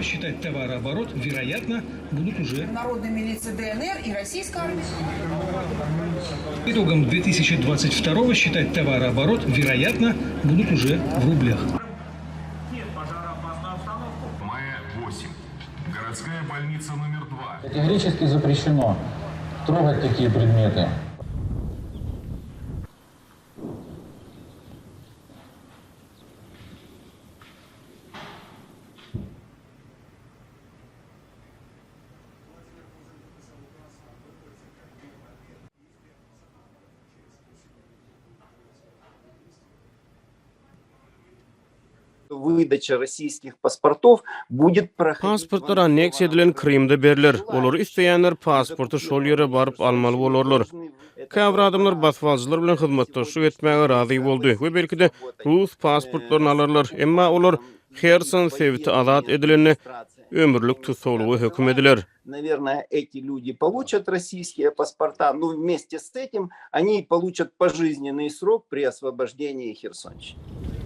считать товарооборот, вероятно, будут уже. Народной милиции ДНР и российской армии. Итогом 2022 считать товарооборот, вероятно, будут уже в рублях. Мая 8. Городская больница номер 2. Категорически запрещено трогать такие предметы. Выдача российских паспортов будет проходить... Pasportlar anneks edilen Krimde berler. Olur isteýänler pasporty şol ýere baryp almaly bolarlar. Käbir adamlar basfalçylar bilen hyzmatdaşlyk etmäge razy boldy we belki-de Rus pasportlaryny alarlar. Emma olar Kherson sebiti azat edileni ömürlük tutsaglygy hökm ediler. Наверное, эти люди получат российские паспорта, но вместе с этим они получат пожизненный срок при освобождении Херсонщины.